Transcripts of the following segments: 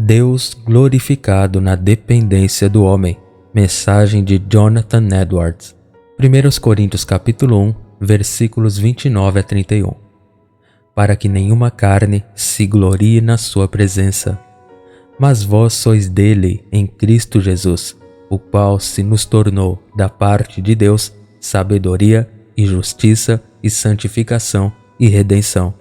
Deus glorificado na dependência do homem. Mensagem de Jonathan Edwards. 1 Coríntios capítulo 1, versículos 29 a 31. Para que nenhuma carne se glorie na sua presença. Mas vós sois dele em Cristo Jesus, o qual se nos tornou, da parte de Deus, sabedoria e justiça e santificação e redenção.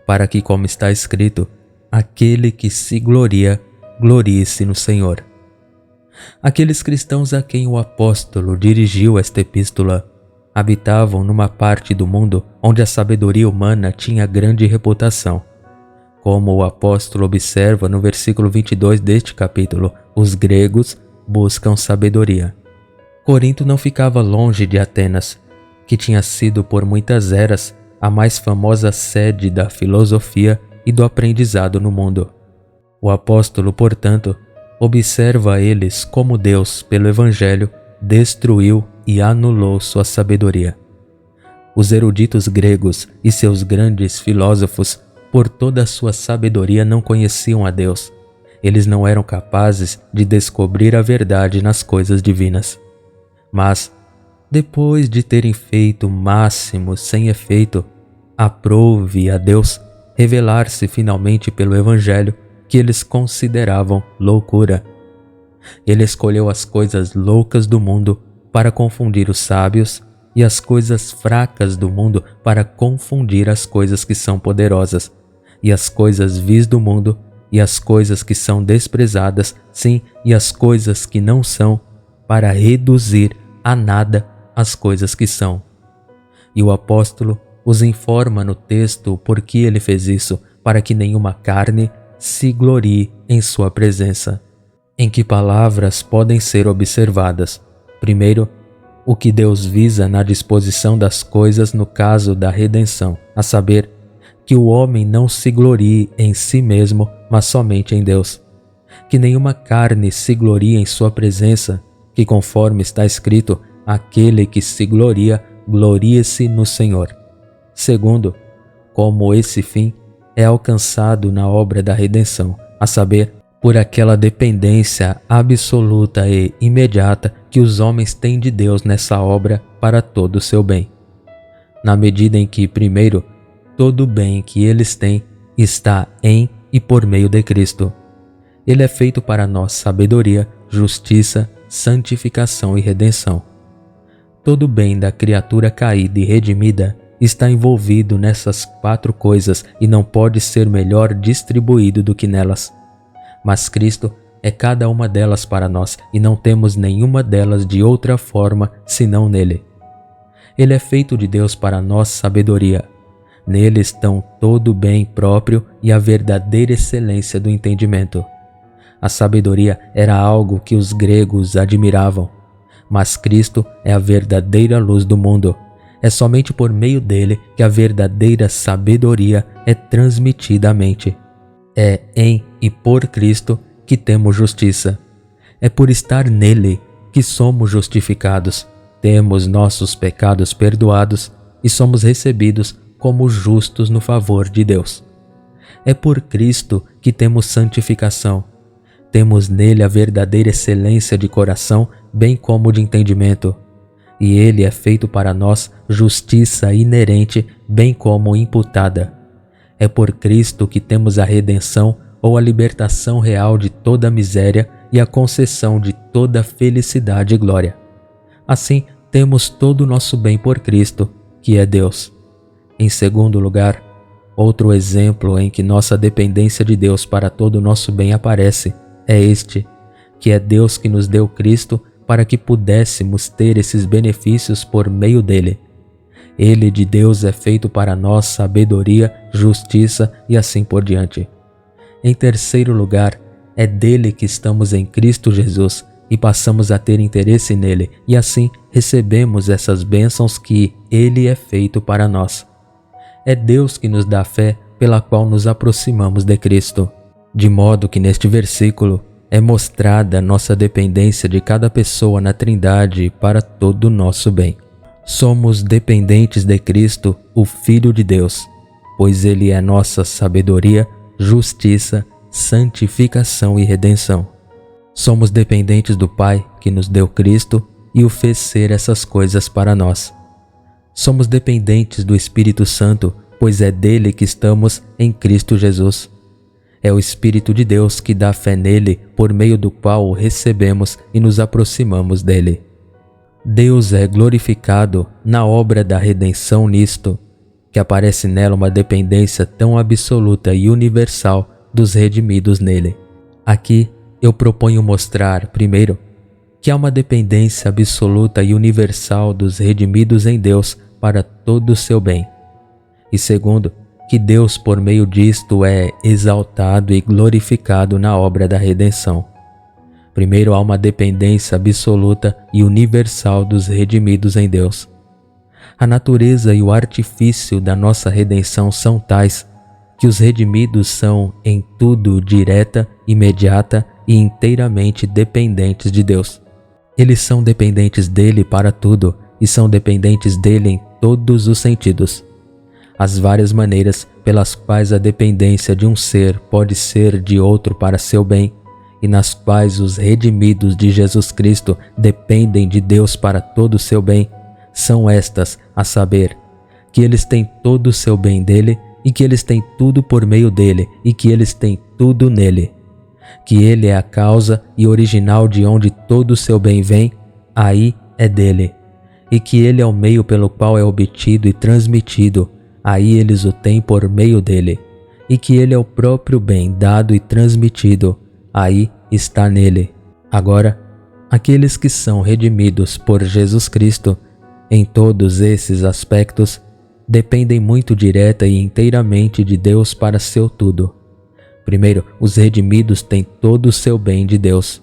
Para que, como está escrito, aquele que se gloria, glorie-se no Senhor. Aqueles cristãos a quem o apóstolo dirigiu esta epístola habitavam numa parte do mundo onde a sabedoria humana tinha grande reputação. Como o apóstolo observa no versículo 22 deste capítulo, os gregos buscam sabedoria. Corinto não ficava longe de Atenas, que tinha sido por muitas eras a mais famosa sede da filosofia e do aprendizado no mundo. O apóstolo, portanto, observa eles como Deus, pelo Evangelho, destruiu e anulou sua sabedoria. Os eruditos gregos e seus grandes filósofos, por toda a sua sabedoria, não conheciam a Deus. Eles não eram capazes de descobrir a verdade nas coisas divinas. Mas, depois de terem feito o máximo sem efeito, aprouve a Deus revelar-se finalmente pelo Evangelho que eles consideravam loucura. Ele escolheu as coisas loucas do mundo para confundir os sábios e as coisas fracas do mundo para confundir as coisas que são poderosas, e as coisas vis do mundo e as coisas que são desprezadas, sim, e as coisas que não são, para reduzir a nada as coisas que são. E o apóstolo os informa no texto por que ele fez isso, para que nenhuma carne se glorie em sua presença. Em que palavras podem ser observadas? Primeiro, o que Deus visa na disposição das coisas no caso da redenção, a saber, que o homem não se glorie em si mesmo, mas somente em Deus. Que nenhuma carne se glorie em sua presença, que conforme está escrito, aquele que se gloria, glorie-se no Senhor. Segundo, como esse fim é alcançado na obra da redenção, a saber, por aquela dependência absoluta e imediata que os homens têm de Deus nessa obra para todo o seu bem. Na medida em que, primeiro, todo o bem que eles têm está em e por meio de Cristo. Ele é feito para nós sabedoria, justiça, santificação e redenção. Todo o bem da criatura caída e redimida está envolvido nessas quatro coisas e não pode ser melhor distribuído do que nelas. Mas Cristo é cada uma delas para nós e não temos nenhuma delas de outra forma senão nele. Ele é feito de Deus para nós sabedoria. Nele estão todo o bem próprio e a verdadeira excelência do entendimento. A sabedoria era algo que os gregos admiravam, mas Cristo é a verdadeira luz do mundo. É somente por meio dele que a verdadeira sabedoria é transmitida à mente. É em e por Cristo que temos justiça. É por estar nele que somos justificados, temos nossos pecados perdoados e somos recebidos como justos no favor de Deus. É por Cristo que temos santificação. Temos nele a verdadeira excelência de coração, bem como de entendimento. E ele é feito para nós justiça inerente, bem como imputada. É por Cristo que temos a redenção ou a libertação real de toda a miséria e a concessão de toda a felicidade e glória. Assim, temos todo o nosso bem por Cristo, que é Deus. Em segundo lugar, outro exemplo em que nossa dependência de Deus para todo o nosso bem aparece é este, que é Deus que nos deu Cristo para que pudéssemos ter esses benefícios por meio dele. Ele de Deus é feito para nós sabedoria, justiça e assim por diante. Em terceiro lugar, é dele que estamos em Cristo Jesus e passamos a ter interesse nele e assim recebemos essas bênçãos que ele é feito para nós. É Deus que nos dá a fé pela qual nos aproximamos de Cristo. De modo que neste versículo é mostrada nossa dependência de cada pessoa na Trindade para todo o nosso bem. Somos dependentes de Cristo, o Filho de Deus, pois ele é nossa sabedoria, justiça, santificação e redenção. Somos dependentes do Pai, que nos deu Cristo e o fez ser essas coisas para nós. Somos dependentes do Espírito Santo, pois é dele que estamos em Cristo Jesus. É o Espírito de Deus que dá fé nele, por meio do qual o recebemos e nos aproximamos dele. Deus é glorificado na obra da redenção nisto, que aparece nela uma dependência tão absoluta e universal dos redimidos nele. Aqui eu proponho mostrar, primeiro, que há uma dependência absoluta e universal dos redimidos em Deus para todo o seu bem. E segundo, que Deus por meio disto é exaltado e glorificado na obra da redenção. Primeiro há uma dependência absoluta e universal dos redimidos em Deus. A natureza e o artifício da nossa redenção são tais que os redimidos são em tudo direta, imediata e inteiramente dependentes de Deus. Eles são dependentes dele para tudo e são dependentes dele em todos os sentidos. As várias maneiras pelas quais a dependência de um ser pode ser de outro para seu bem e nas quais os redimidos de Jesus Cristo dependem de Deus para todo o seu bem, são estas, a saber, que eles têm todo o seu bem dele e que eles têm tudo por meio dele e que eles têm tudo nele. Que ele é a causa e original de onde todo o seu bem vem, aí é dele. E que ele é o meio pelo qual é obtido e transmitido, aí eles o têm por meio dele. E que ele é o próprio bem dado e transmitido, aí está nele. Agora, aqueles que são redimidos por Jesus Cristo, em todos esses aspectos, dependem muito direta e inteiramente de Deus para seu tudo. Primeiro, os redimidos têm todo o seu bem de Deus.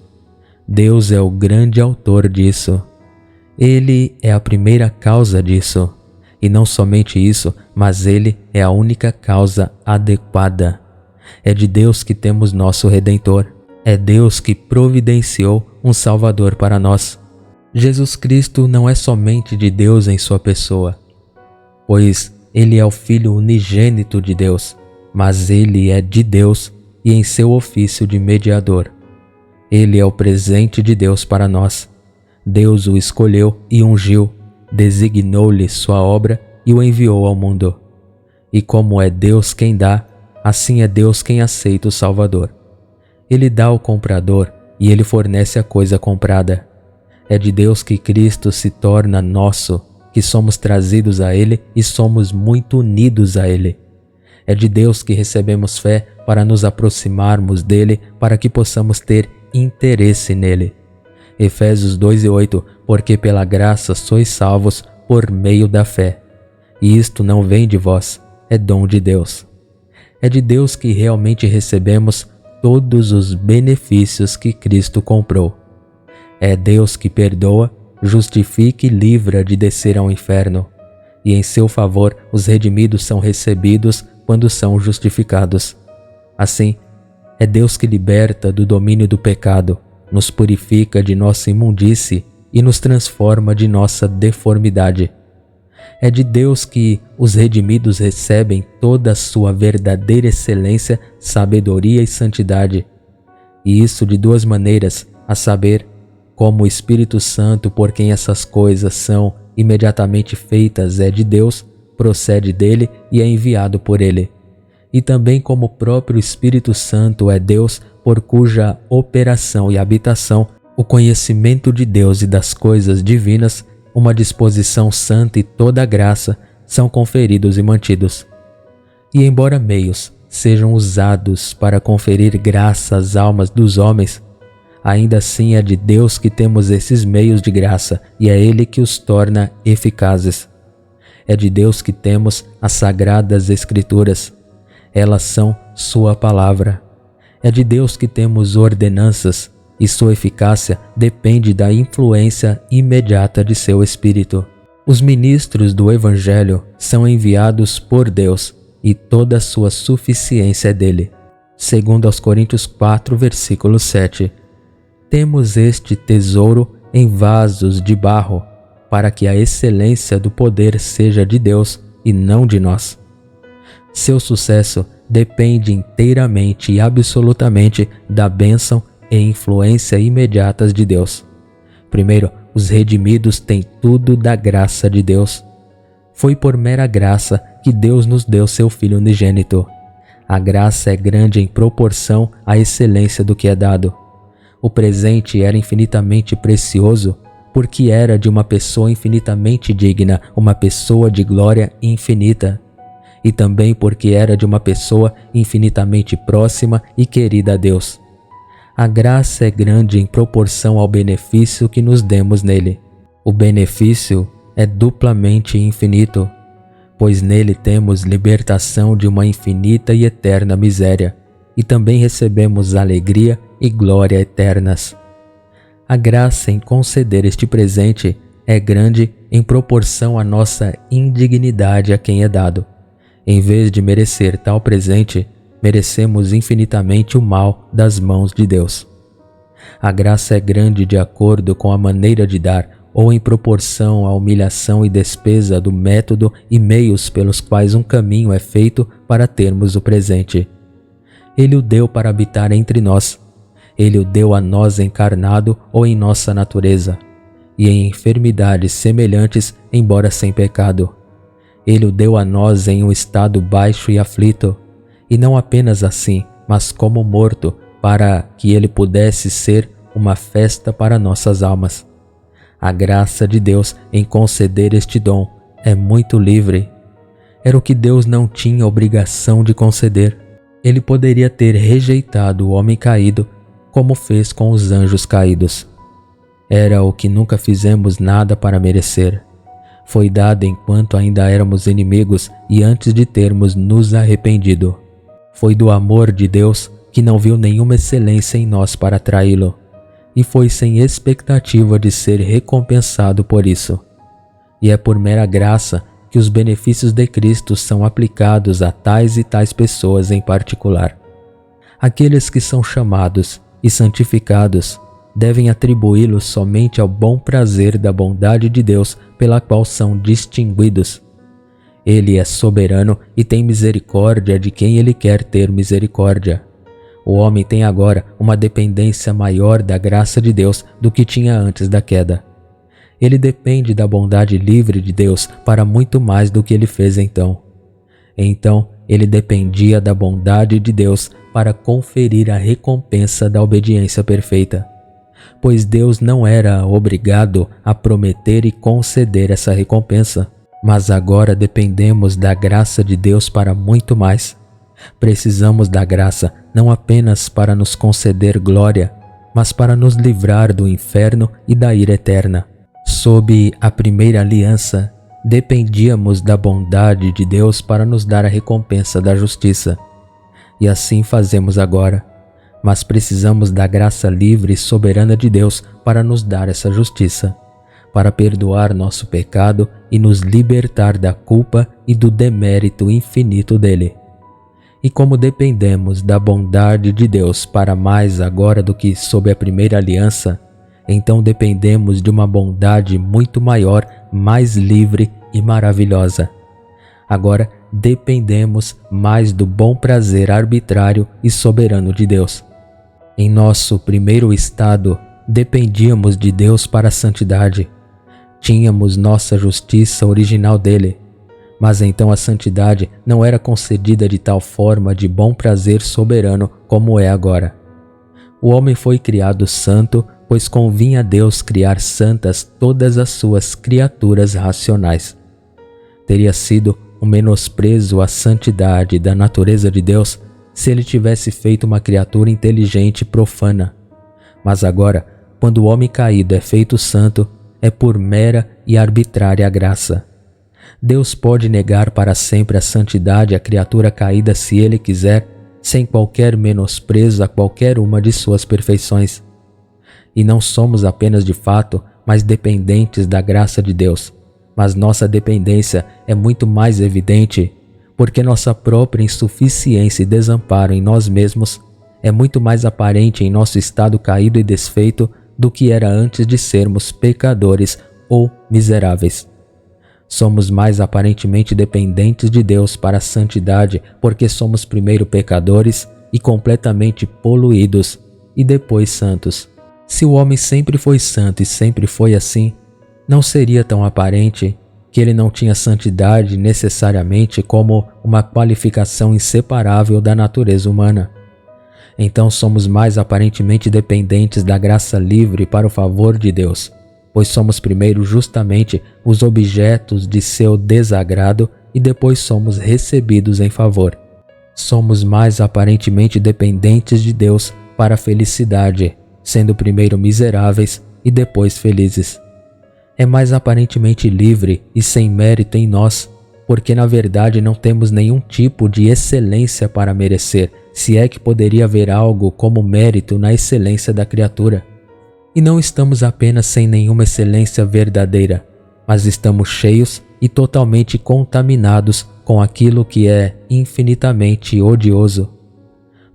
Deus é o grande autor disso. Ele é a primeira causa disso. E não somente isso, mas ele é a única causa adequada. É de Deus que temos nosso Redentor. É Deus que providenciou um Salvador para nós. Jesus Cristo não é somente de Deus em sua pessoa, pois ele é o Filho unigênito de Deus, mas ele é de Deus e em seu ofício de mediador. Ele é o presente de Deus para nós. Deus o escolheu e ungiu, designou-lhe sua obra e o enviou ao mundo. E como é Deus quem dá, assim é Deus quem aceita o Salvador. Ele dá ao comprador e ele fornece a coisa comprada. É de Deus que Cristo se torna nosso, que somos trazidos a ele e somos muito unidos a ele. É de Deus que recebemos fé para nos aproximarmos dele, para que possamos ter interesse nele. Efésios 2:8, porque pela graça sois salvos por meio da fé. E isto não vem de vós, é dom de Deus. É de Deus que realmente recebemos todos os benefícios que Cristo comprou. É Deus que perdoa, justifica e livra de descer ao inferno. E em seu favor os redimidos são recebidos quando são justificados. Assim, é Deus que liberta do domínio do pecado, nos purifica de nossa imundície e nos transforma de nossa deformidade. É de Deus que os redimidos recebem toda a sua verdadeira excelência, sabedoria e santidade. E isso de duas maneiras, a saber, como o Espírito Santo, por quem essas coisas são imediatamente feitas, é de Deus, procede dele e é enviado por ele. E também como o próprio Espírito Santo é Deus, por cuja operação e habitação, o conhecimento de Deus e das coisas divinas, uma disposição santa e toda a graça são conferidos e mantidos. E embora meios sejam usados para conferir graça às almas dos homens, ainda assim é de Deus que temos esses meios de graça e é Ele que os torna eficazes. É de Deus que temos as sagradas Escrituras. Elas são sua palavra. É de Deus que temos ordenanças e sua eficácia depende da influência imediata de seu Espírito. Os ministros do Evangelho são enviados por Deus e toda a sua suficiência é dele. Segundo aos Coríntios 4, versículo 7. Temos este tesouro em vasos de barro, para que a excelência do poder seja de Deus e não de nós. Seu sucesso depende inteiramente e absolutamente da bênção e influência imediatas de Deus. Primeiro, os redimidos têm tudo da graça de Deus. Foi por mera graça que Deus nos deu seu Filho unigênito. A graça é grande em proporção à excelência do que é dado. O presente era infinitamente precioso, porque era de uma pessoa infinitamente digna, uma pessoa de glória infinita. E também porque era de uma pessoa infinitamente próxima e querida a Deus. A graça é grande em proporção ao benefício que nos demos nele. O benefício é duplamente infinito, pois nele temos libertação de uma infinita e eterna miséria, e também recebemos alegria e glória eternas. A graça em conceder este presente é grande em proporção à nossa indignidade a quem é dado. Em vez de merecer tal presente, merecemos infinitamente o mal das mãos de Deus. A graça é grande de acordo com a maneira de dar, ou em proporção à humilhação e despesa do método e meios pelos quais um caminho é feito para termos o presente. Ele o deu para habitar entre nós. Ele o deu a nós encarnado ou em nossa natureza, e em enfermidades semelhantes, embora sem pecado. Ele o deu a nós em um estado baixo e aflito, e não apenas assim, mas como morto, para que ele pudesse ser uma festa para nossas almas. A graça de Deus em conceder este dom é muito livre. Era o que Deus não tinha obrigação de conceder. Ele poderia ter rejeitado o homem caído, como fez com os anjos caídos. Era o que nunca fizemos nada para merecer. Foi dado enquanto ainda éramos inimigos e antes de termos nos arrependido. Foi do amor de Deus que não viu nenhuma excelência em nós para atraí-lo, e foi sem expectativa de ser recompensado por isso. E é por mera graça que os benefícios de Cristo são aplicados a tais e tais pessoas em particular. Aqueles que são chamados e santificados devem atribuí-los somente ao bom prazer da bondade de Deus pela qual são distinguidos. Ele é soberano e tem misericórdia de quem ele quer ter misericórdia. O homem tem agora uma dependência maior da graça de Deus do que tinha antes da queda. Ele depende da bondade livre de Deus para muito mais do que ele fez então. Então, ele dependia da bondade de Deus para conferir a recompensa da obediência perfeita, pois Deus não era obrigado a prometer e conceder essa recompensa, mas agora dependemos da graça de Deus para muito mais. Precisamos da graça não apenas para nos conceder glória, mas para nos livrar do inferno e da ira eterna. Sob a primeira aliança, dependíamos da bondade de Deus para nos dar a recompensa da justiça. E assim fazemos agora, mas precisamos da graça livre e soberana de Deus para nos dar essa justiça, para perdoar nosso pecado e nos libertar da culpa e do demérito infinito dele. E como dependemos da bondade de Deus para mais agora do que sob a primeira aliança, então dependemos de uma bondade muito maior, mais livre e maravilhosa. Agora dependemos mais do bom prazer arbitrário e soberano de Deus. Em nosso primeiro estado, dependíamos de Deus para a santidade. Tínhamos nossa justiça original dele. Mas então a santidade não era concedida de tal forma de bom prazer soberano como é agora. O homem foi criado santo, pois convinha a Deus criar santas todas as suas criaturas racionais. Teria sido um menosprezo à santidade da natureza de Deus se ele tivesse feito uma criatura inteligente e profana. Mas agora, quando o homem caído é feito santo, é por mera e arbitrária graça. Deus pode negar para sempre a santidade à criatura caída se ele quiser, sem qualquer menosprezo a qualquer uma de suas perfeições. E não somos apenas de fato, mas dependentes da graça de Deus. Mas nossa dependência é muito mais evidente, porque nossa própria insuficiência e desamparo em nós mesmos é muito mais aparente em nosso estado caído e desfeito do que era antes de sermos pecadores ou miseráveis. Somos mais aparentemente dependentes de Deus para a santidade porque somos primeiro pecadores e completamente poluídos e depois santos. Se o homem sempre foi santo e sempre foi assim, não seria tão aparente que ele não tinha santidade necessariamente como uma qualificação inseparável da natureza humana. Então somos mais aparentemente dependentes da graça livre para o favor de Deus, pois somos primeiro justamente os objetos de seu desagrado e depois somos recebidos em favor. Somos mais aparentemente dependentes de Deus para a felicidade, sendo primeiro miseráveis e depois felizes. É mais aparentemente livre e sem mérito em nós, porque na verdade não temos nenhum tipo de excelência para merecer, se é que poderia haver algo como mérito na excelência da criatura. E não estamos apenas sem nenhuma excelência verdadeira, mas estamos cheios e totalmente contaminados com aquilo que é infinitamente odioso.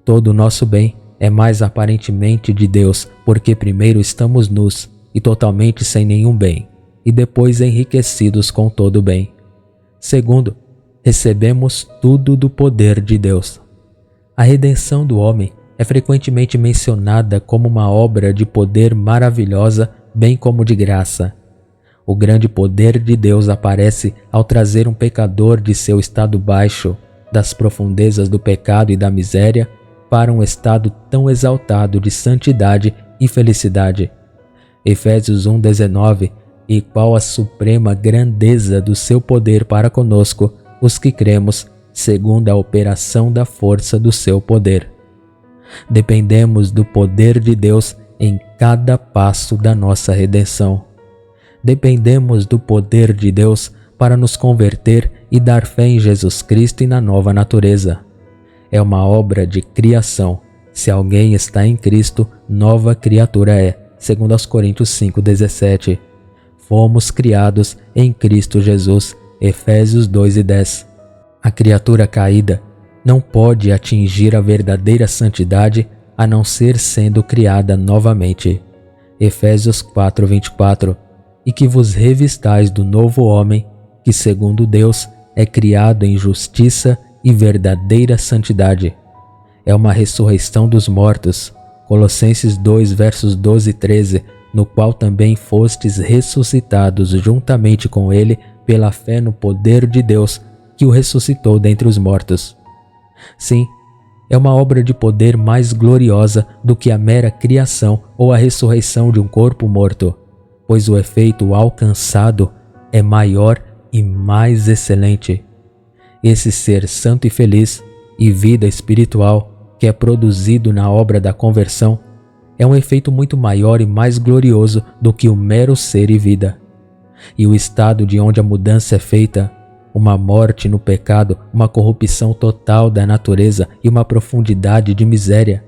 Todo o nosso bem é mais aparentemente de Deus, porque primeiro estamos nus e totalmente sem nenhum bem, e depois enriquecidos com todo o bem. Segundo, recebemos tudo do poder de Deus. A redenção do homem é frequentemente mencionada como uma obra de poder maravilhosa, bem como de graça. O grande poder de Deus aparece ao trazer um pecador de seu estado baixo, das profundezas do pecado e da miséria, para um estado tão exaltado de santidade e felicidade. Efésios 1:19, e qual a suprema grandeza do seu poder para conosco, os que cremos, segundo a operação da força do seu poder. Dependemos do poder de Deus em cada passo da nossa redenção. Dependemos do poder de Deus para nos converter e dar fé em Jesus Cristo e na nova natureza. É uma obra de criação. Se alguém está em Cristo, nova criatura é, segundo aos Coríntios 5:17. Fomos criados em Cristo Jesus, Efésios 2:10. A criatura caída não pode atingir a verdadeira santidade a não ser sendo criada novamente. Efésios 4:24. E que vos revistais do novo homem, que segundo Deus é criado em justiça e verdadeira santidade. É uma ressurreição dos mortos. Colossenses 2, versos 12 e 13, no qual também fostes ressuscitados juntamente com ele pela fé no poder de Deus, que o ressuscitou dentre os mortos. Sim, é uma obra de poder mais gloriosa do que a mera criação ou a ressurreição de um corpo morto, pois o efeito alcançado é maior e mais excelente. Esse ser santo e feliz e vida espiritual que é produzido na obra da conversão é um efeito muito maior e mais glorioso do que o mero ser e vida. E o estado de onde a mudança é feita, uma morte no pecado, uma corrupção total da natureza e uma profundidade de miséria,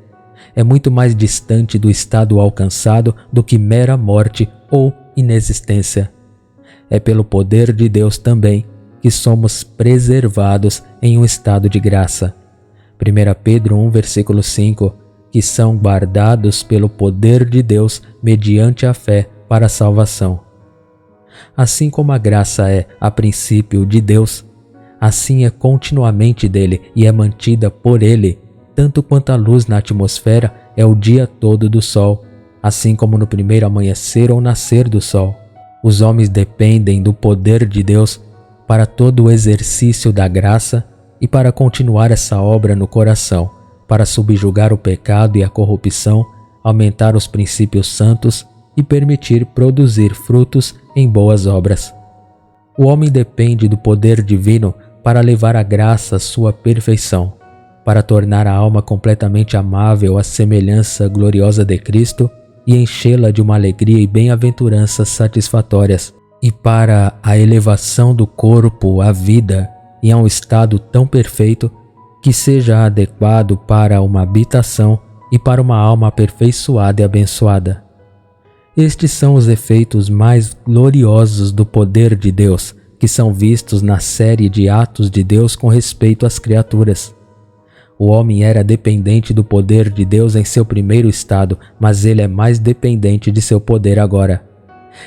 é muito mais distante do estado alcançado do que mera morte ou inexistência. É pelo poder de Deus também que somos preservados em um estado de graça. 1 Pedro 1, versículo 5, que são guardados pelo poder de Deus mediante a fé para a salvação. Assim como a graça é, a princípio, de Deus, assim é continuamente dele e é mantida por ele, tanto quanto a luz na atmosfera é o dia todo do sol, assim como no primeiro amanhecer ou nascer do sol. Os homens dependem do poder de Deus para todo o exercício da graça e para continuar essa obra no coração, para subjugar o pecado e a corrupção, aumentar os princípios santos e permitir produzir frutos em boas obras. O homem depende do poder divino para levar a graça à sua perfeição, para tornar a alma completamente amável à semelhança gloriosa de Cristo e enchê-la de uma alegria e bem-aventuranças satisfatórias, e para a elevação do corpo à vida e a um estado tão perfeito que seja adequado para uma habitação e para uma alma aperfeiçoada e abençoada. Estes são os efeitos mais gloriosos do poder de Deus, que são vistos na série de atos de Deus com respeito às criaturas. O homem era dependente do poder de Deus em seu primeiro estado, mas ele é mais dependente de seu poder agora.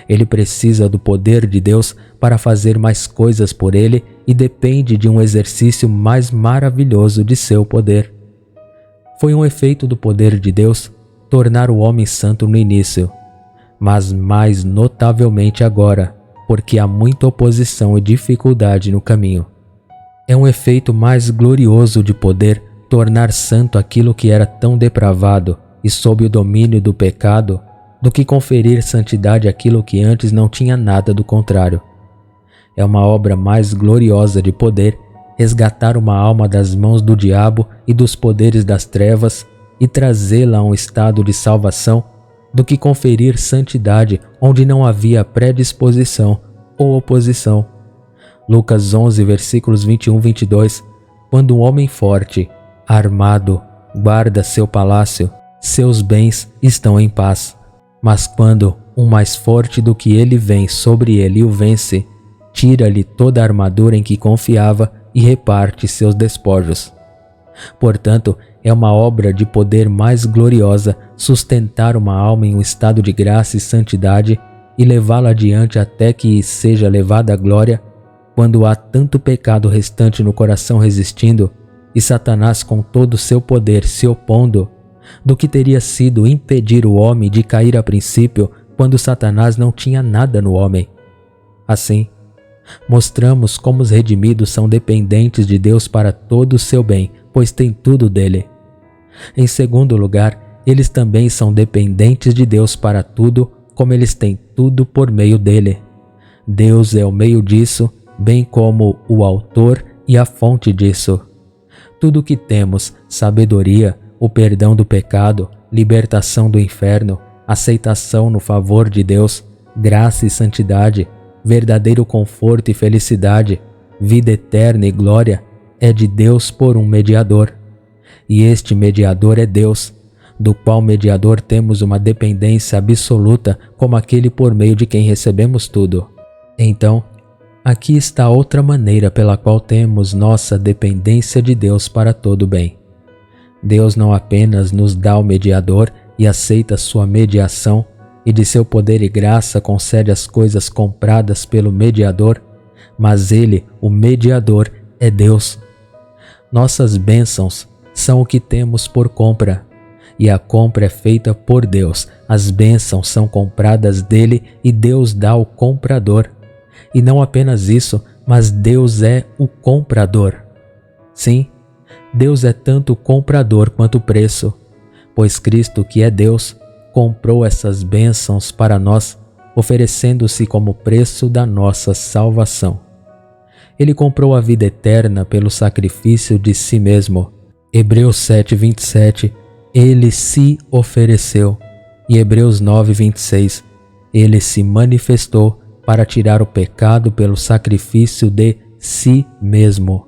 Ele precisa do poder de Deus para fazer mais coisas por ele e depende de um exercício mais maravilhoso de seu poder. Foi um efeito do poder de Deus tornar o homem santo no início, mas mais notavelmente agora, porque há muita oposição e dificuldade no caminho. É um efeito mais glorioso de poder tornar santo aquilo que era tão depravado e sob o domínio do pecado, do que conferir santidade àquilo que antes não tinha nada do contrário. É uma obra mais gloriosa de poder resgatar uma alma das mãos do diabo e dos poderes das trevas e trazê-la a um estado de salvação, do que conferir santidade onde não havia predisposição ou oposição. Lucas 11, versículos 21-22. Quando um homem forte, armado, guarda seu palácio, seus bens estão em paz. Mas quando um mais forte do que ele vem sobre ele e o vence, tira-lhe toda a armadura em que confiava e reparte seus despojos. Portanto, é uma obra de poder mais gloriosa sustentar uma alma em um estado de graça e santidade e levá-la adiante até que seja levada à glória, quando há tanto pecado restante no coração resistindo e Satanás com todo o seu poder se opondo, do que teria sido impedir o homem de cair a princípio quando Satanás não tinha nada no homem. Assim, mostramos como os redimidos são dependentes de Deus para todo o seu bem, pois têm tudo dele. Em segundo lugar, eles também são dependentes de Deus para tudo, como eles têm tudo por meio dele. Deus é o meio disso, bem como o autor e a fonte disso. Tudo o que temos, sabedoria, o perdão do pecado, libertação do inferno, aceitação no favor de Deus, graça e santidade, verdadeiro conforto e felicidade, vida eterna e glória, é de Deus por um mediador. E este mediador é Deus, do qual mediador temos uma dependência absoluta como aquele por meio de quem recebemos tudo. Então, aqui está outra maneira pela qual temos nossa dependência de Deus para todo o bem. Deus não apenas nos dá o mediador e aceita sua mediação, e de seu poder e graça concede as coisas compradas pelo mediador, mas ele, o mediador, é Deus. Nossas bênçãos são o que temos por compra, e a compra é feita por Deus. As bênçãos são compradas dele e Deus dá ao comprador. E não apenas isso, mas Deus é o comprador. Sim, Deus é tanto comprador quanto preço, pois Cristo, que é Deus, comprou essas bênçãos para nós, oferecendo-se como preço da nossa salvação. Ele comprou a vida eterna pelo sacrifício de si mesmo. Hebreus 7:27, ele se ofereceu. E Hebreus 9:26, ele se manifestou para tirar o pecado pelo sacrifício de si mesmo.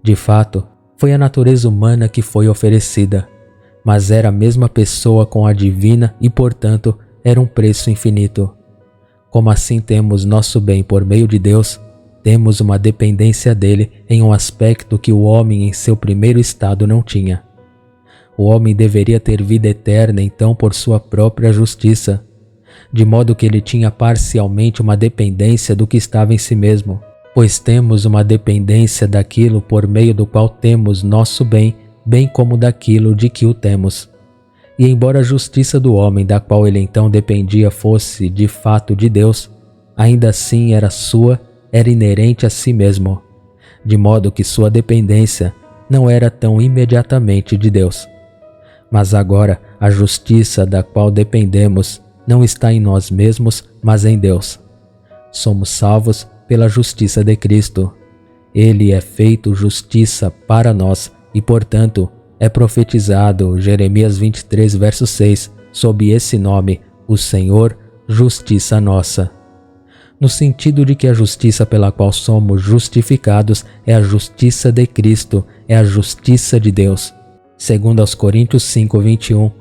De fato, foi a natureza humana que foi oferecida, mas era a mesma pessoa com a divina e, portanto, era um preço infinito. Como assim temos nosso bem por meio de Deus, temos uma dependência dele em um aspecto que o homem em seu primeiro estado não tinha. O homem deveria ter vida eterna então por sua própria justiça, de modo que ele tinha parcialmente uma dependência do que estava em si mesmo, pois temos uma dependência daquilo por meio do qual temos nosso bem, bem como daquilo de que o temos. E embora a justiça do homem da qual ele então dependia fosse de fato de Deus, ainda assim era sua, era inerente a si mesmo, de modo que sua dependência não era tão imediatamente de Deus. Mas agora a justiça da qual dependemos não está em nós mesmos, mas em Deus. Somos salvos pela justiça de Cristo. Ele é feito justiça para nós e, portanto, é profetizado Jeremias 23, verso 6, sob esse nome, o Senhor, justiça nossa. No sentido de que a justiça pela qual somos justificados é a justiça de Cristo, é a justiça de Deus. Segundo aos Coríntios 5:21,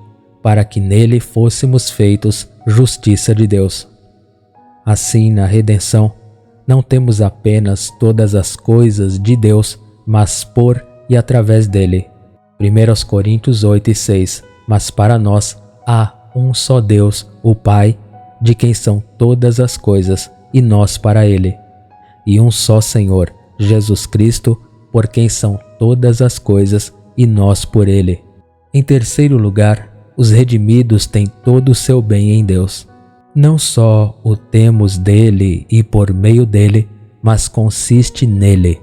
para que nele fôssemos feitos justiça de Deus. Assim, na redenção, não temos apenas todas as coisas de Deus, mas por e através dele. 1 Coríntios 8:6, mas para nós há um só Deus, o Pai, de quem são todas as coisas, e nós para Ele, e um só Senhor, Jesus Cristo, por quem são todas as coisas, e nós por Ele. Em terceiro lugar, os redimidos têm todo o seu bem em Deus. Não só o temos dele e por meio dele, mas consiste nele.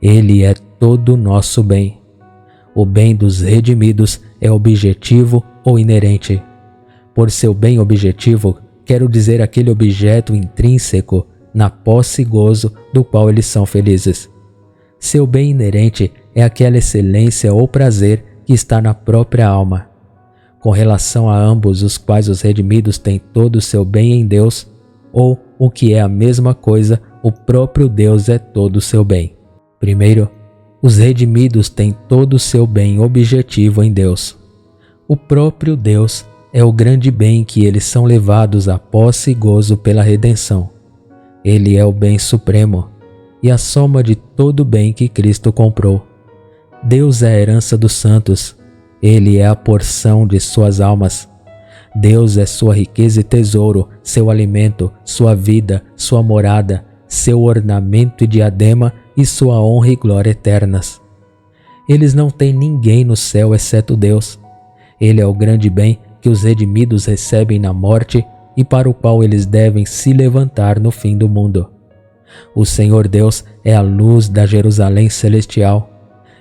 Ele é todo o nosso bem. O bem dos redimidos é objetivo ou inerente. Por seu bem objetivo, quero dizer aquele objeto intrínseco na posse e gozo do qual eles são felizes. Seu bem inerente é aquela excelência ou prazer que está na própria alma. Com relação a ambos os quais os redimidos têm todo o seu bem em Deus, ou, o que é a mesma coisa, o próprio Deus é todo o seu bem. Primeiro, os redimidos têm todo o seu bem objetivo em Deus. O próprio Deus é o grande bem que eles são levados a posse e gozo pela redenção. Ele é o bem supremo e a soma de todo o bem que Cristo comprou. Deus é a herança dos santos. Ele é a porção de suas almas. Deus é sua riqueza e tesouro, seu alimento, sua vida, sua morada, seu ornamento e diadema e sua honra e glória eternas. Eles não têm ninguém no céu exceto Deus. Ele é o grande bem que os redimidos recebem na morte e para o qual eles devem se levantar no fim do mundo. O Senhor Deus é a luz da Jerusalém celestial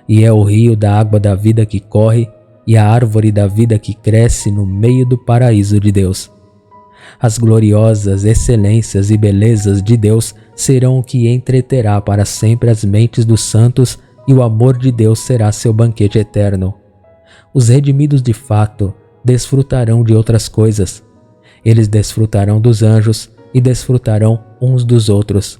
e é o rio da água da vida que corre e a árvore da vida que cresce no meio do paraíso de Deus. As gloriosas excelências e belezas de Deus serão o que entreterá para sempre as mentes dos santos e o amor de Deus será seu banquete eterno. Os redimidos de fato desfrutarão de outras coisas. Eles desfrutarão dos anjos e desfrutarão uns dos outros.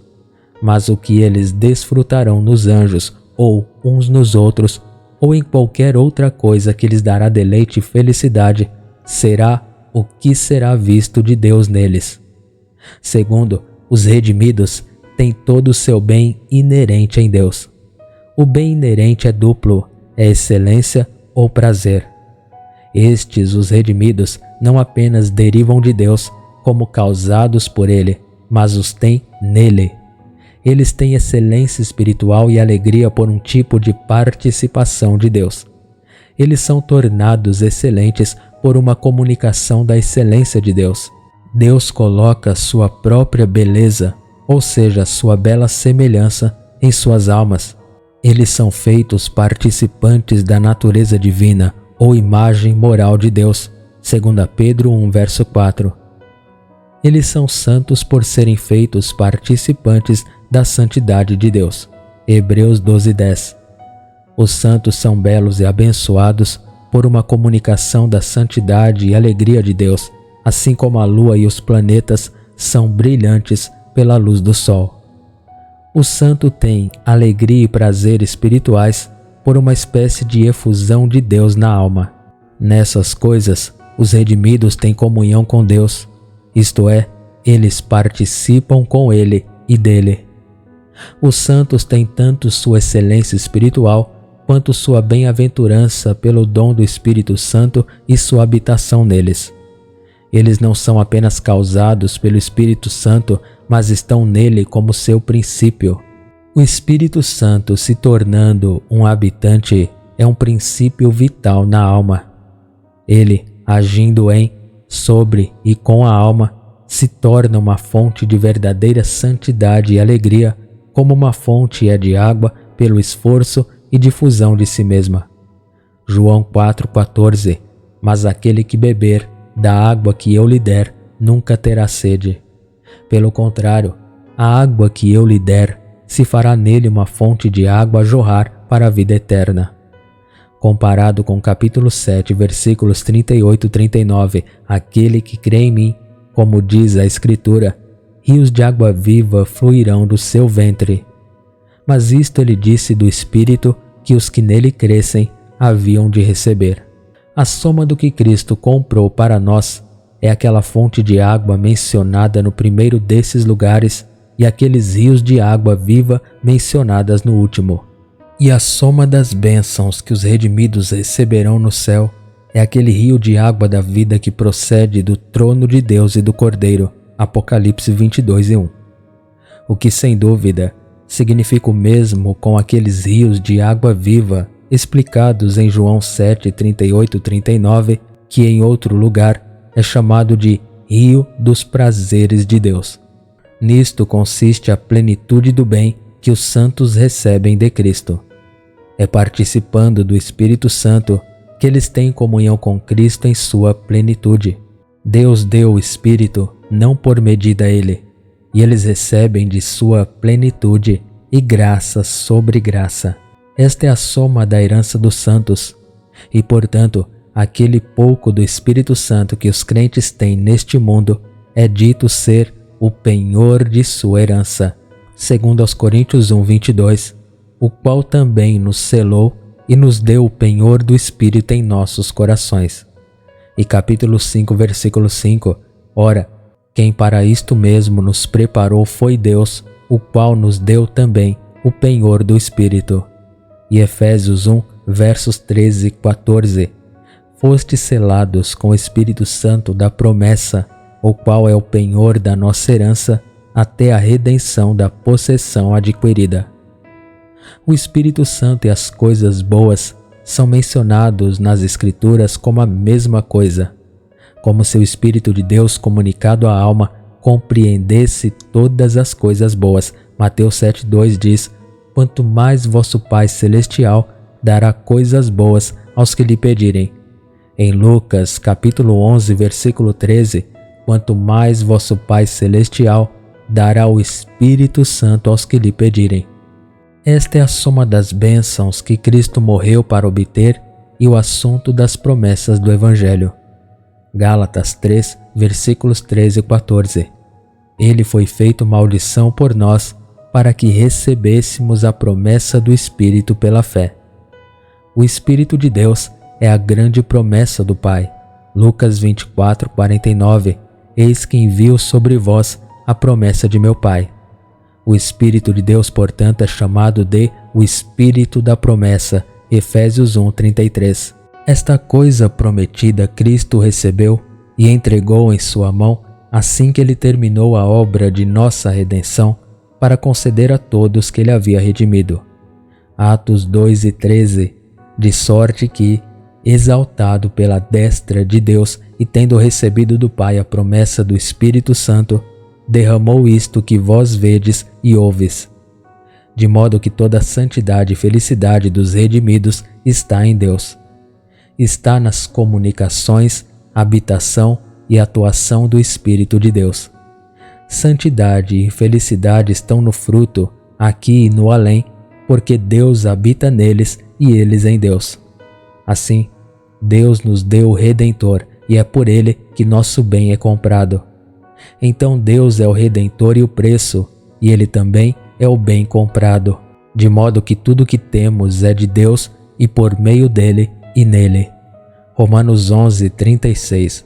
Mas o que eles desfrutarão nos anjos ou uns nos outros ou em qualquer outra coisa que lhes dará deleite e felicidade, será o que será visto de Deus neles. Segundo, os redimidos têm todo o seu bem inerente em Deus. O bem inerente é duplo, é excelência ou prazer. Estes, os redimidos, não apenas derivam de Deus, como causados por Ele, mas os têm nele. Eles têm excelência espiritual e alegria por um tipo de participação de Deus. Eles são tornados excelentes por uma comunicação da excelência de Deus. Deus coloca sua própria beleza, ou seja, sua bela semelhança, em suas almas. Eles são feitos participantes da natureza divina, ou imagem moral de Deus, 2 Pedro 1, verso 4. Eles são santos por serem feitos participantes da santidade de Deus. Hebreus 12:10. Os santos são belos e abençoados por uma comunicação da santidade e alegria de Deus, assim como a lua e os planetas são brilhantes pela luz do sol. O santo tem alegria e prazer espirituais por uma espécie de efusão de Deus na alma. Nessas coisas, os redimidos têm comunhão com Deus, isto é, eles participam com Ele e dele. Os santos têm tanto sua excelência espiritual quanto sua bem-aventurança pelo dom do Espírito Santo e sua habitação neles. Eles não são apenas causados pelo Espírito Santo, mas estão nele como seu princípio. O Espírito Santo se tornando um habitante é um princípio vital na alma. Ele, agindo em, sobre e com a alma, se torna uma fonte de verdadeira santidade e alegria, como uma fonte é de água pelo esforço e difusão de si mesma. João 4,14. Mas aquele que beber da água que eu lhe der, nunca terá sede. Pelo contrário, a água que eu lhe der, se fará nele uma fonte de água a jorrar para a vida eterna. Comparado com capítulo 7, versículos 38 e 39, aquele que crê em mim, como diz a Escritura, rios de água viva fluirão do seu ventre. Mas isto ele disse do Espírito que os que nele crescem haviam de receber. A soma do que Cristo comprou para nós é aquela fonte de água mencionada no primeiro desses lugares e aqueles rios de água viva mencionadas no último. E a soma das bênçãos que os redimidos receberão no céu é aquele rio de água da vida que procede do trono de Deus e do Cordeiro. Apocalipse 22:1. O que sem dúvida significa o mesmo com aqueles rios de água viva explicados em João 7:38-39, que em outro lugar é chamado de Rio dos Prazeres de Deus. Nisto consiste a plenitude do bem que os santos recebem de Cristo. É participando do Espírito Santo que eles têm comunhão com Cristo em sua plenitude. Deus deu o Espírito não por medida a ele, e eles recebem de sua plenitude e graça sobre graça. Esta é a soma da herança dos santos, e portanto, aquele pouco do Espírito Santo que os crentes têm neste mundo é dito ser o penhor de sua herança, segundo aos Coríntios 1:22, o qual também nos selou e nos deu o penhor do Espírito em nossos corações. E capítulo 5, versículo 5, ora, quem para isto mesmo nos preparou foi Deus, o qual nos deu também o penhor do Espírito. E Efésios 1, versos 13 e 14, fostes selados com o Espírito Santo da promessa, o qual é o penhor da nossa herança, até a redenção da possessão adquirida. O Espírito Santo e as coisas boas são mencionados nas Escrituras como a mesma coisa, como se o Espírito de Deus comunicado à alma compreendesse todas as coisas boas. Mateus 7:2 diz: quanto mais vosso Pai Celestial dará coisas boas aos que lhe pedirem. Em Lucas capítulo 11, versículo 13, quanto mais vosso Pai Celestial dará o Espírito Santo aos que lhe pedirem. Esta é a soma das bênçãos que Cristo morreu para obter e o assunto das promessas do Evangelho. Gálatas 3, versículos 13 e 14. Ele foi feito maldição por nós, para que recebêssemos a promessa do Espírito pela fé. O Espírito de Deus é a grande promessa do Pai. Lucas 24:49. Eis que envio sobre vós a promessa de meu Pai. O Espírito de Deus, portanto, é chamado de o Espírito da promessa. Efésios 1:33. Esta coisa prometida Cristo recebeu e entregou em sua mão assim que ele terminou a obra de nossa redenção para conceder a todos que ele havia redimido. Atos 2:13. De sorte que, exaltado pela destra de Deus e tendo recebido do Pai a promessa do Espírito Santo, derramou isto que vós vedes e ouves. De modo que toda a santidade e felicidade dos redimidos está em Deus. Está nas comunicações, habitação e atuação do Espírito de Deus. Santidade e felicidade estão no fruto, aqui e no além, porque Deus habita neles e eles em Deus. Assim, Deus nos deu o Redentor e é por ele que nosso bem é comprado. Então Deus é o Redentor e o preço, e ele também é o bem comprado, de modo que tudo que temos é de Deus e por meio dele e nele. Romanos 11:36.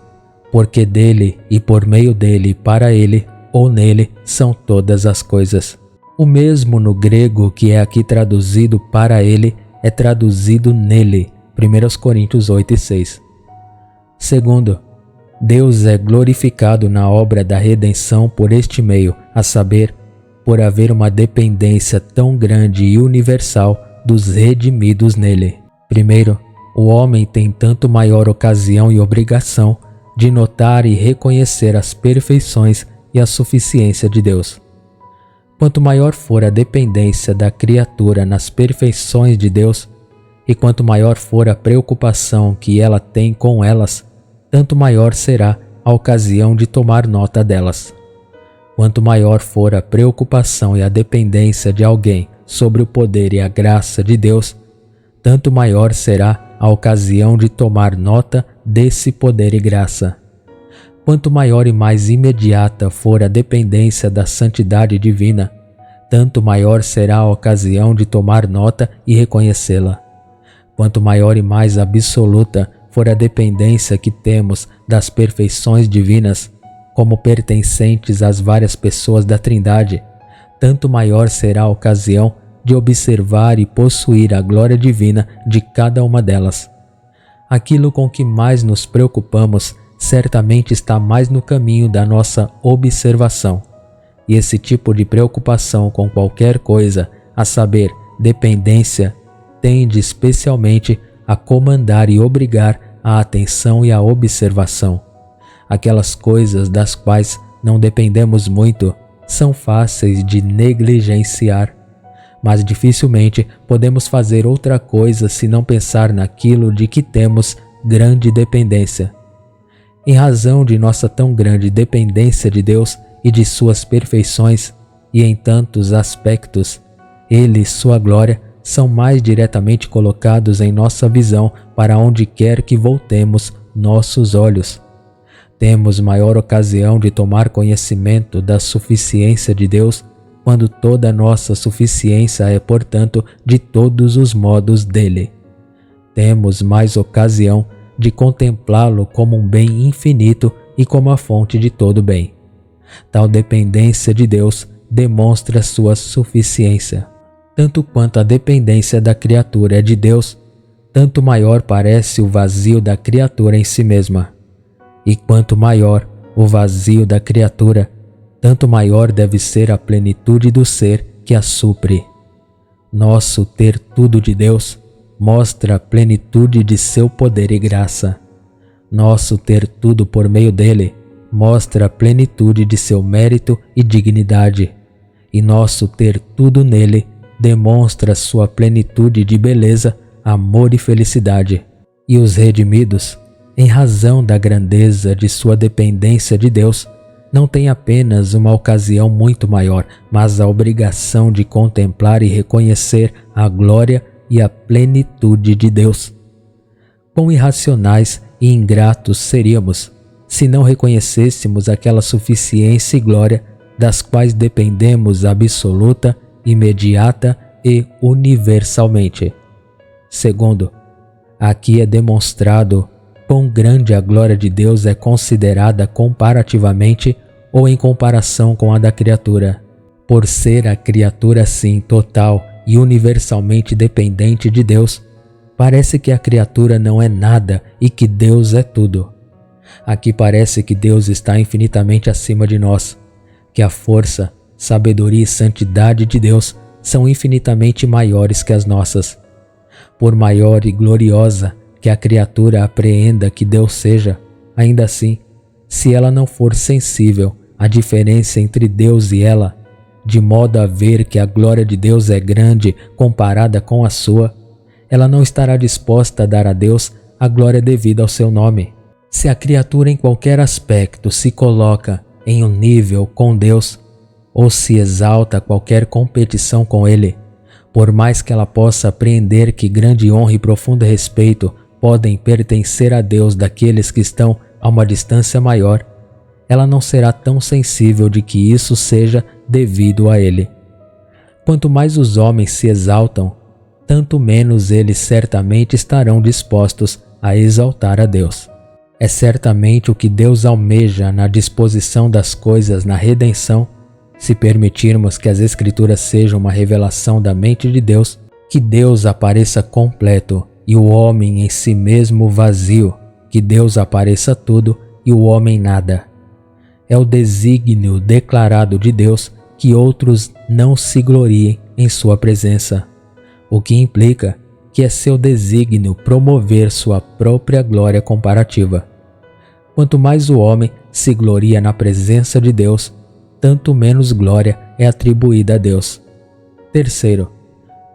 Porque dele e por meio dele e para ele ou nele são todas as coisas. O mesmo no grego que é aqui traduzido para ele é traduzido nele. 1 Coríntios 8:6. Segundo, Deus é glorificado na obra da redenção por este meio, a saber, por haver uma dependência tão grande e universal dos redimidos nele. Primeiro, o homem tem tanto maior ocasião e obrigação de notar e reconhecer as perfeições e a suficiência de Deus. Quanto maior for a dependência da criatura nas perfeições de Deus, e quanto maior for a preocupação que ela tem com elas, tanto maior será a ocasião de tomar nota delas. Quanto maior for a preocupação e a dependência de alguém sobre o poder e a graça de Deus, tanto maior será a ocasião de tomar nota desse poder e graça. Quanto maior e mais imediata for a dependência da santidade divina, tanto maior será a ocasião de tomar nota e reconhecê-la. Quanto maior e mais absoluta for a dependência que temos das perfeições divinas, como pertencentes às várias pessoas da Trindade, tanto maior será a ocasião de observar e possuir a glória divina de cada uma delas. aquilo com que mais nos preocupamos certamente está mais no caminho da nossa observação. E esse tipo de preocupação com qualquer coisa, a saber, dependência, tende especialmente a comandar e obrigar a atenção e a observação. Aquelas coisas das quais não dependemos muito são fáceis de negligenciar, mas dificilmente podemos fazer outra coisa se não pensar naquilo de que temos grande dependência. Em razão de nossa tão grande dependência de Deus e de suas perfeições, e em tantos aspectos, Ele e sua glória são mais diretamente colocados em nossa visão para onde quer que voltemos nossos olhos. Temos maior ocasião de tomar conhecimento da suficiência de Deus quando toda nossa suficiência é, portanto, de todos os modos dele. Temos mais ocasião de contemplá-lo como um bem infinito e como a fonte de todo bem. Tal dependência de Deus demonstra sua suficiência. Tanto quanto a dependência da criatura é de Deus, tanto maior parece o vazio da criatura em si mesma. E quanto maior o vazio da criatura, tanto maior deve ser a plenitude do ser que a supre. Nosso ter tudo de Deus mostra a plenitude de seu poder e graça. Nosso ter tudo por meio dele mostra a plenitude de seu mérito e dignidade. E nosso ter tudo nele demonstra sua plenitude de beleza, amor e felicidade. E os redimidos, em razão da grandeza de sua dependência de Deus, não têm apenas uma ocasião muito maior, mas a obrigação de contemplar e reconhecer a glória e a plenitude de Deus. Quão irracionais e ingratos seríamos se não reconhecêssemos aquela suficiência e glória das quais dependemos absoluta, imediata e universalmente. Segundo, aqui é demonstrado quão grande a glória de Deus é considerada comparativamente ou em comparação com a da criatura. Por ser a criatura assim total e universalmente dependente de Deus, parece que a criatura não é nada e que Deus é tudo. Aqui parece que Deus está infinitamente acima de nós, que a força, sabedoria e santidade de Deus são infinitamente maiores que as nossas. Por maior e gloriosa que a criatura apreenda que Deus seja, ainda assim, se ela não for sensível à diferença entre Deus e ela, de modo a ver que a glória de Deus é grande comparada com a sua, ela não estará disposta a dar a Deus a glória devida ao seu nome. Se a criatura em qualquer aspecto se coloca em um nível com Deus, ou se exalta qualquer competição com Ele, por mais que ela possa apreender que grande honra e profundo respeito podem pertencer a Deus daqueles que estão a uma distância maior, ela não será tão sensível de que isso seja devido a Ele. Quanto mais os homens se exaltam, tanto menos eles certamente estarão dispostos a exaltar a Deus. É certamente o que Deus almeja na disposição das coisas na redenção, se permitirmos que as Escrituras sejam uma revelação da mente de Deus, que Deus apareça completo e o homem em si mesmo vazio, que Deus apareça tudo e o homem nada. É o desígnio declarado de Deus que outros não se gloriem em sua presença, o que implica que é seu desígnio promover sua própria glória comparativa. Quanto mais o homem se gloria na presença de Deus, tanto menos glória é atribuída a Deus. Terceiro,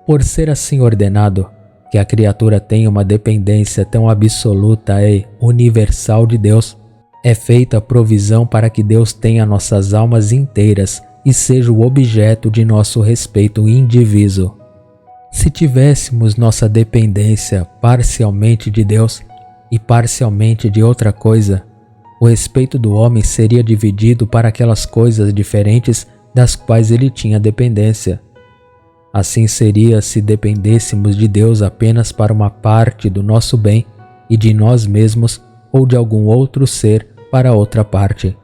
por ser assim ordenado, que a criatura tenha uma dependência tão absoluta e universal de Deus, é feita provisão para que Deus tenha nossas almas inteiras e seja o objeto de nosso respeito indiviso. Se tivéssemos nossa dependência parcialmente de Deus e parcialmente de outra coisa, o respeito do homem seria dividido para aquelas coisas diferentes das quais ele tinha dependência. Assim seria se dependêssemos de Deus apenas para uma parte do nosso bem e de nós mesmos ou de algum outro ser para outra parte.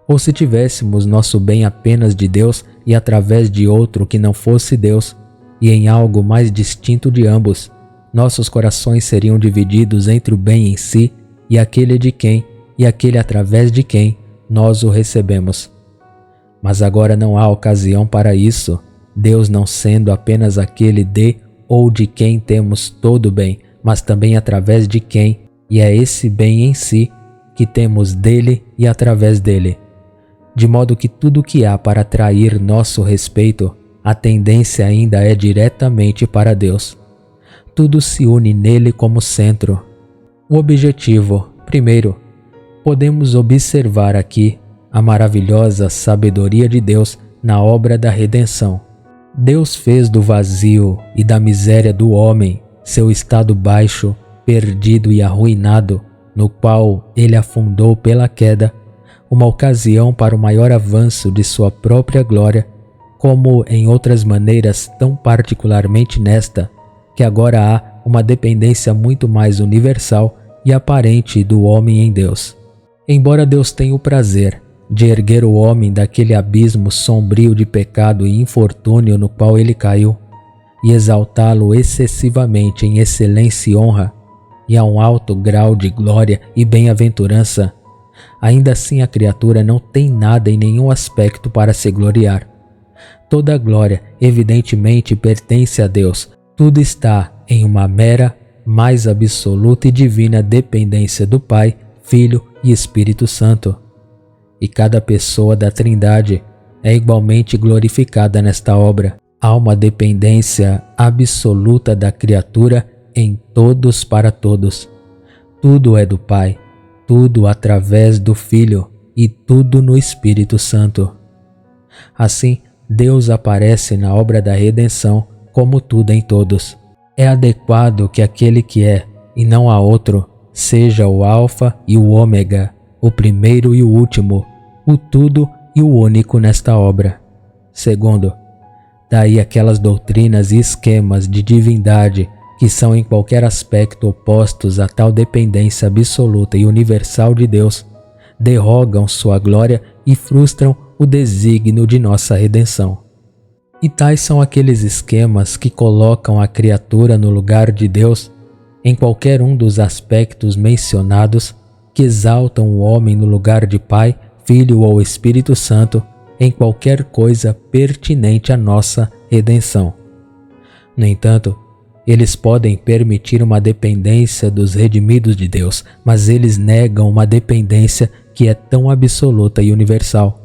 Ou se tivéssemos nosso bem apenas de Deus e através de outro que não fosse Deus, e em algo mais distinto de ambos, nossos corações seriam divididos entre o bem em si e aquele de quem e aquele através de quem nós o recebemos. Mas agora não há ocasião para isso, Deus não sendo apenas aquele de ou de quem temos todo o bem, mas também através de quem, e é esse bem em si que temos dele e através dele. De modo que tudo que há para atrair nosso respeito, a tendência ainda é diretamente para Deus. Tudo se une nele como centro. O objetivo, primeiro, podemos observar aqui a maravilhosa sabedoria de Deus na obra da redenção. Deus fez do vazio e da miséria do homem, seu estado baixo, perdido e arruinado, no qual ele afundou pela queda, uma ocasião para o maior avanço de sua própria glória, como em outras maneiras, tão particularmente nesta, que agora há uma dependência muito mais universal e aparente do homem em Deus. Embora Deus tenha o prazer de erguer o homem daquele abismo sombrio de pecado e infortúnio no qual ele caiu, e exaltá-lo excessivamente em excelência e honra, e a um alto grau de glória e bem-aventurança, ainda assim a criatura não tem nada em nenhum aspecto para se gloriar. Toda a glória evidentemente pertence a Deus, tudo está em uma mera, mais absoluta e divina dependência do Pai, Filho e Espírito Santo. E cada pessoa da Trindade é igualmente glorificada nesta obra. Há uma dependência absoluta da criatura em todos para todos. Tudo é do Pai, tudo através do Filho e tudo no Espírito Santo. Assim, Deus aparece na obra da redenção como tudo em todos. É adequado que aquele que é, e não há outro, seja o Alfa e o Ômega, o primeiro e o último, o tudo e o único nesta obra. Segundo, daí aquelas doutrinas e esquemas de divindade que são em qualquer aspecto opostos a tal dependência absoluta e universal de Deus, derrogam sua glória e frustram o desígnio de nossa redenção. E tais são aqueles esquemas que colocam a criatura no lugar de Deus em qualquer um dos aspectos mencionados, que exaltam o homem no lugar de Pai, Filho ou Espírito Santo em qualquer coisa pertinente à nossa redenção. No entanto, eles podem permitir uma dependência dos redimidos de Deus, mas eles negam uma dependência que é tão absoluta e universal.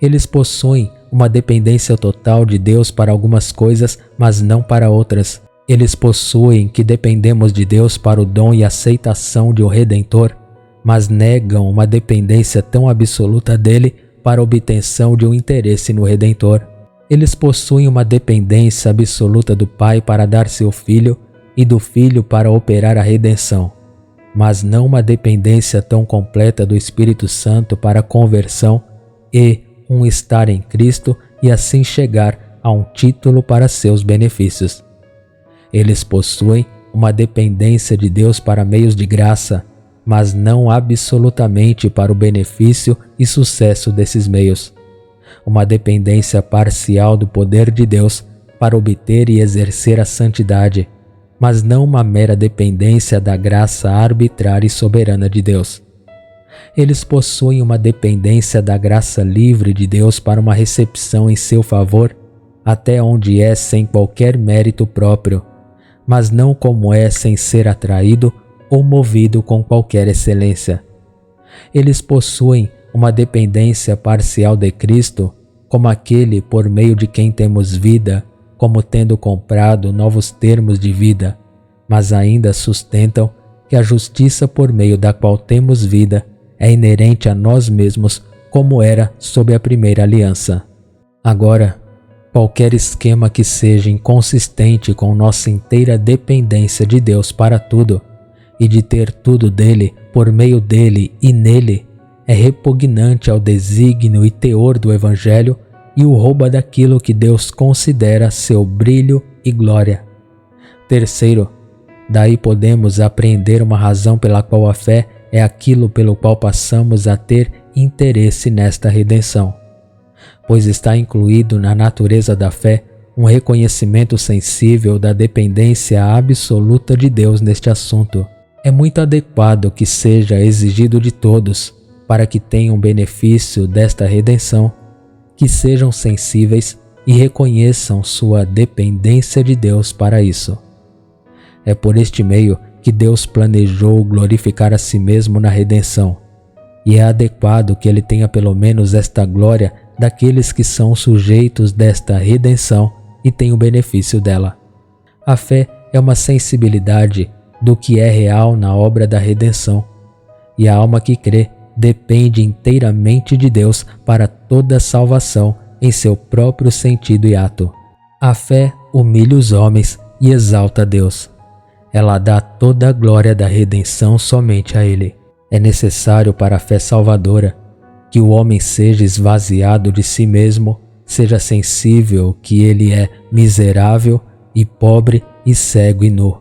Eles possuem uma dependência total de Deus para algumas coisas, mas não para outras. Eles possuem que dependemos de Deus para o dom e aceitação de um Redentor, mas negam uma dependência tão absoluta dele para a obtenção de um interesse no Redentor. Eles possuem uma dependência absoluta do Pai para dar seu Filho e do Filho para operar a redenção, mas não uma dependência tão completa do Espírito Santo para a conversão e um estar em Cristo e assim chegar a um título para seus benefícios. Eles possuem uma dependência de Deus para meios de graça, mas não absolutamente para o benefício e sucesso desses meios. Uma dependência parcial do poder de Deus para obter e exercer a santidade, mas não uma mera dependência da graça arbitrária e soberana de Deus. Eles possuem uma dependência da graça livre de Deus para uma recepção em seu favor, até onde é sem qualquer mérito próprio, mas não como é sem ser atraído ou movido com qualquer excelência. Eles possuem uma dependência parcial de Cristo, como aquele por meio de quem temos vida, como tendo comprado novos termos de vida, mas ainda sustentam que a justiça por meio da qual temos vida é inerente a nós mesmos, como era sob a primeira aliança. Agora, qualquer esquema que seja inconsistente com nossa inteira dependência de Deus para tudo, e de ter tudo dele, por meio dele e nele, é repugnante ao desígnio e teor do Evangelho e o rouba daquilo que Deus considera seu brilho e glória. Terceiro, daí podemos apreender uma razão pela qual a fé é aquilo pelo qual passamos a ter interesse nesta redenção, pois está incluído na natureza da fé um reconhecimento sensível da dependência absoluta de Deus neste assunto. É muito adequado que seja exigido de todos, para que tenham benefício desta redenção, que sejam sensíveis e reconheçam sua dependência de Deus para isso. É por este meio que Deus planejou glorificar a si mesmo na redenção, e é adequado que ele tenha pelo menos esta glória daqueles que são sujeitos desta redenção e têm o benefício dela. A fé é uma sensibilidade do que é real na obra da redenção, e a alma que crê depende inteiramente de Deus para toda a salvação em seu próprio sentido e ato. A fé humilha os homens e exalta Deus. Ela dá toda a glória da redenção somente a Ele. É necessário para a fé salvadora que o homem seja esvaziado de si mesmo, seja sensível que ele é miserável e pobre e cego e nu.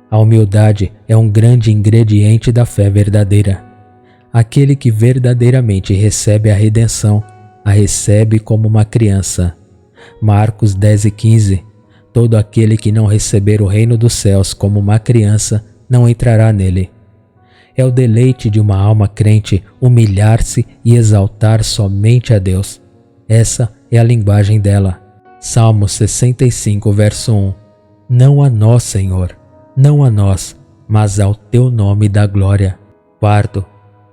A humildade é um grande ingrediente da fé verdadeira. Aquele que verdadeiramente recebe a redenção, a recebe como uma criança. Marcos 10:15. Todo aquele que não receber o reino dos céus como uma criança não entrará nele. É o deleite de uma alma crente humilhar-se e exaltar somente a Deus. Essa é a linguagem dela. Salmo 65, verso 1. Não a nós, Senhor, não a nós, mas ao teu nome dá glória. Quarto,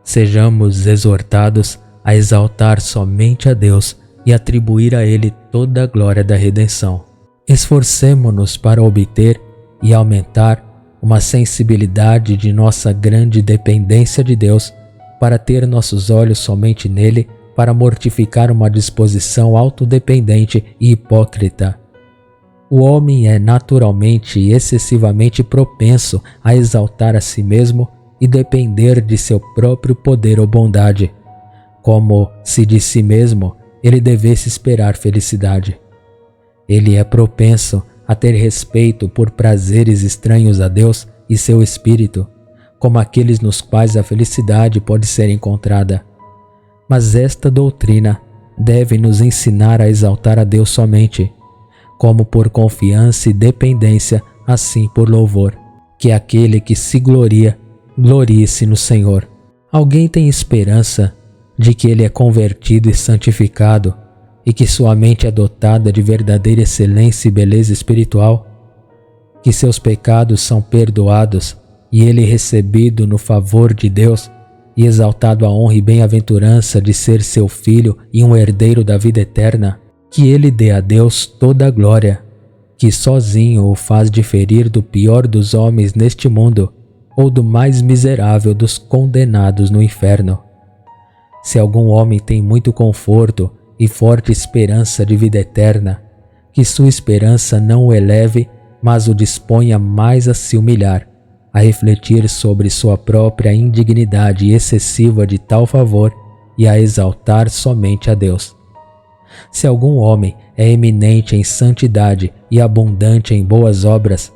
sejamos exortados a exaltar somente a Deus e atribuir a Ele toda a glória da redenção. Esforcemo-nos para obter e aumentar uma sensibilidade de nossa grande dependência de Deus, para ter nossos olhos somente nele, para mortificar uma disposição autodependente e hipócrita. O homem é naturalmente e excessivamente propenso a exaltar a si mesmo e depender de seu próprio poder ou bondade, como se de si mesmo ele devesse esperar felicidade. Ele é propenso a ter respeito por prazeres estranhos a Deus e seu espírito, como aqueles nos quais a felicidade pode ser encontrada. Mas esta doutrina deve nos ensinar a exaltar a Deus somente, como por confiança e dependência, assim por louvor. Que aquele que se gloria, glorie-se no Senhor. Alguém tem esperança de que ele é convertido e santificado, e que sua mente é dotada de verdadeira excelência e beleza espiritual, que seus pecados são perdoados e ele recebido no favor de Deus e exaltado a honra e bem-aventurança de ser seu filho e um herdeiro da vida eterna, que ele dê a Deus toda a glória, que sozinho o faz diferir do pior dos homens neste mundo ou do mais miserável dos condenados no inferno. Se algum homem tem muito conforto e forte esperança de vida eterna, que sua esperança não o eleve, mas o disponha mais a se humilhar, a refletir sobre sua própria indignidade excessiva de tal favor e a exaltar somente a Deus. Se algum homem é eminente em santidade e abundante em boas obras,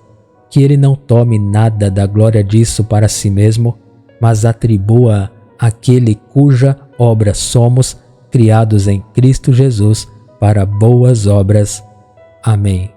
que ele não tome nada da glória disso para si mesmo, mas atribua àquele cuja obra somos, criados em Cristo Jesus para boas obras. Amém.